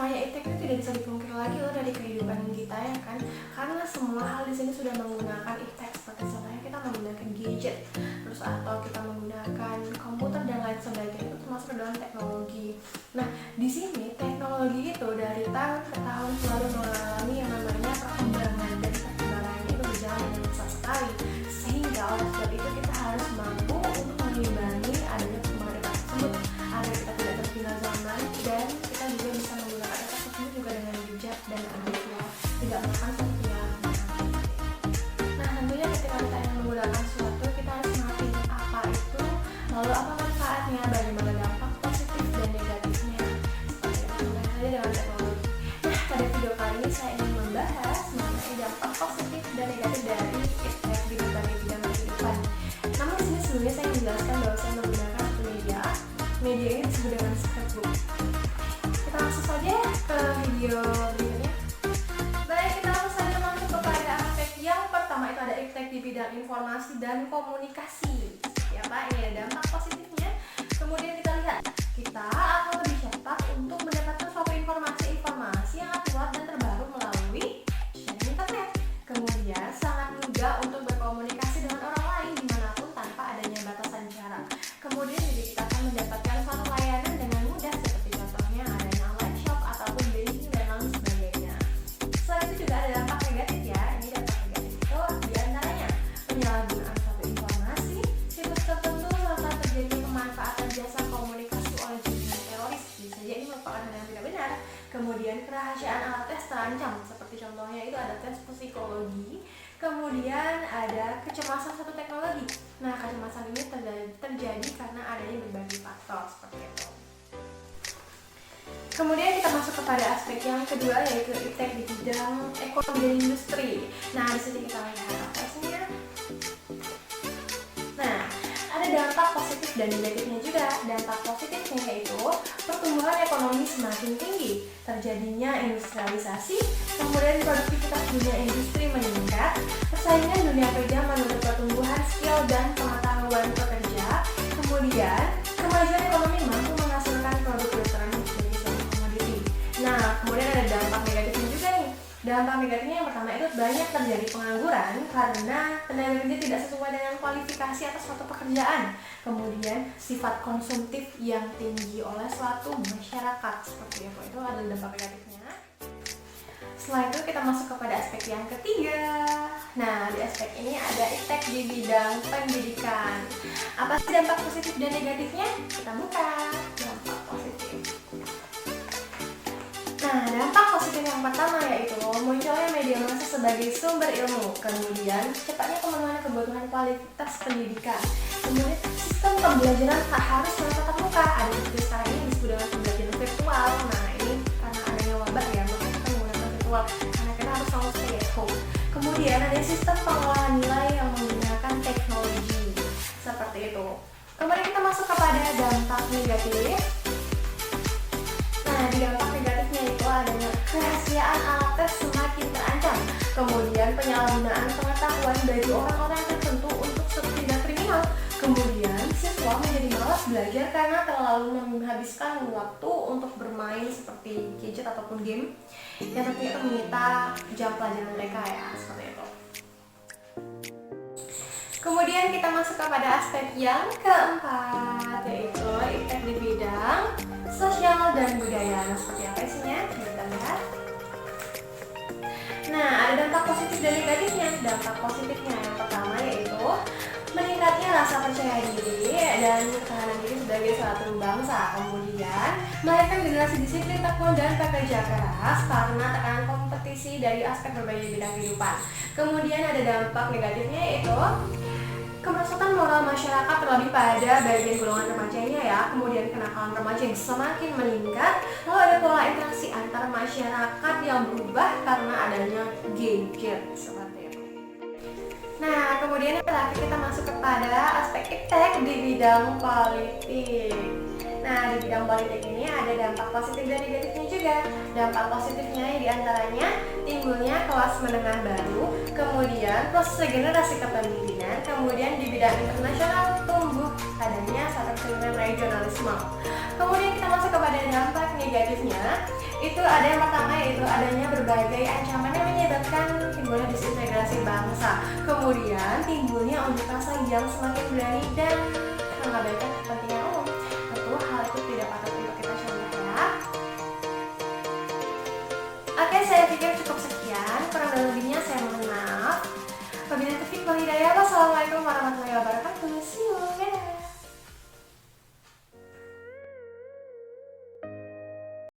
namanya iptek itu tidak bisa dipungkiri lagi loh dari kehidupan kita ya kan, karena semua hal di sini sudah menggunakan iptek. Seperti contohnya kita menggunakan gadget, terus atau kita menggunakan komputer dan lain sebagainya, itu termasuk dalam teknologi. Nah, di sini teknologi itu dari tahun ke tahun selalu mengalami yang namanya perkembangan, dan perkembangannya itu berjalan dengan pesat sekali, sehingga oleh sebab itu kita harus mampu untuk mengimbangi adanya perkembangan tersebut agar kita tidak tertinggal zaman, dan kita juga bisa menggunakan iptek tersebut juga dengan bijak dan adil, tidak makan seperti yang. Nah, tentunya ketika kita ingin menggunakan sesuatu, kita harus mengerti apa itu, lalu apa manfaatnya, bagaimana dampak positif dan negatifnya, seperti itu mulai saja dengan teknologi. Nah, pada video kali ini saya ingin membahas mengenai dampak positif dan negatif dari iptek di berbagai bidang kehidupan. Namun di sini sebelumnya saya ingin menjelaskan bahwa saya menggunakan satu media ini disebut dengan scrapbook. Kita langsung saja ke video berikutnya. Baik, kita langsung saja masuk kepada aspek yang pertama, itu ada iptek di bidang informasi dan komunikasi. Ya Pak, ini ada dampak positifnya. Kemudian kita lihat, kita akan lebih cepat untuk mendapatkan suatu informasi yang akurat dan terbaru melalui sharing internet. Kemudian sangat mudah untuk berkomunikasi dengan orang lain dimanapun tanpa adanya batasan jarak. Kemudian juga kita akan mendapatkan suatu layanan dengan mudah, seperti contohnya adanya online shop ataupun banking dan lain sebagainya. Selain itu juga ada dampak negatif ya. Ini dampak negatif itu diantaranya penyalahgunaan suatu informasi, situs tertentu, serta terjadinya pemanfaatan jasa komunikasi oleh jaringan teroris. Bisa jadi ini merupakan hal yang tidak benar. Kemudian kerahasiaan alat tes terancam, seperti contohnya itu ada tes psikologi. Kemudian ada kecemasan suatu teknologi. Nah, kecemasan ini terjadi karena adanya berbagai faktor seperti itu. Kemudian kita masuk kepada aspek yang kedua, yaitu iptek di bidang ekonomi dan industri. Nah, di sini kita lihat apa isinya. Nah, ada dampak positif dan negatifnya juga. Dampak positifnya yaitu pertumbuhan ekonomi semakin tinggi, terjadinya industrialisasi, kemudian produktivitas dunia industri meningkat, persaingan dunia kerja menuntut pertumbuhan skill dan pengetahuan pekerja, kemudian kemajuan ekonomi mampu menghasilkan produk elektronik sebagai suatu komoditi. Nah, kemudian ada dampak negatifnya juga nih. Dampak negatifnya yang pertama itu banyak terjadi pengangguran karena tenaga kerja tidak sesuai dengan kualifikasi atas suatu pekerjaan. Kemudian sifat konsumtif yang tinggi oleh suatu masyarakat, seperti itu adalah dampak negatifnya. Setelah itu kita masuk kepada aspek yang ketiga. Nah, di aspek ini ada iptek di bidang pendidikan. Apa sih dampak positif dan negatifnya? Kita buka dampak positif. Nah, dampak positif yang pertama yaitu munculnya media massa sebagai sumber ilmu, kemudian cepatnya pemenuhan kebutuhan kualitas pendidikan, kemudian sistem pembelajaran tak harus tatap muka, ada seperti sekarang ini disebut dengan pembelajaran virtual. Nah, ini karena adanya wabah ya, maka kita menggunakan virtual karena kita harus selalu stay at home. Kemudian ada sistem pengolahan nilai yang menggunakan teknologi, seperti itu. Kemudian kita masuk kepada dampak negatif. Nah, di dampak negatifnya itu adanya kerahasiaan alat tes semakin terancam, kemudian penyalahgunaan pengetahuan bagi orang-orang tertentu untuk tindak kriminal, kemudian siswa menjadi malas belajar karena terlalu menghabiskan waktu untuk bermain seperti gadget ataupun game yang tentunya itu menyita jam pelajaran mereka ya, seperti itu. Kemudian kita masuk kepada aspek yang keempat, yaitu iptek di bidang sosial dan budaya. Nah, seperti apa isinya? Kita lihat. Nah, ada dampak positif dan negatifnya. Dampak positifnya yang pertama yaitu meningkatnya rasa percaya diri dan ketahanan diri sebagai suatu bangsa. Kemudian melahirkan generasi disiplin, tekun, dan pekerja keras karena tekanan kompetisi dari aspek berbagai bidang kehidupan. Kemudian ada dampak negatifnya yaitu kemerosotan moral masyarakat, terlebih pada bagian golongan remajanya ya. Kemudian kenakalan remaja yang semakin meningkat. Lalu ada pola interaksi antar masyarakat yang berubah karena adanya gadget, seperti itu. Nah, kemudian yang terakhir kita masuk kepada aspek iptek di bidang politik. Nah, di bidang politik ini ada dampak positif dan negatifnya juga. Dampak positifnya diantaranya timbulnya kelas menengah baru, kemudian proses regenerasi kepemimpinan, kemudian di bidang internasional tumbuh adanya suatu kesenian regionalisme. Kemudian kita masuk kepada dampak negatifnya, Itu ada yang pertama, yaitu adanya berbagai ancaman yang menyebabkan timbulnya disintegrasi bangsa. Kemudian timbulnya unjuk rasa yang semakin berani dan mengabaikan kepentingan umum. Tentu hal itu tidak patut untuk kita contoh ya. Oke, saya pikir cukup sekian. Kurang dan lebihnya saya mohon maaf. Wabillahi taufiq wal hidayah. Wassalamualaikum warahmatullahi wabarakatuh.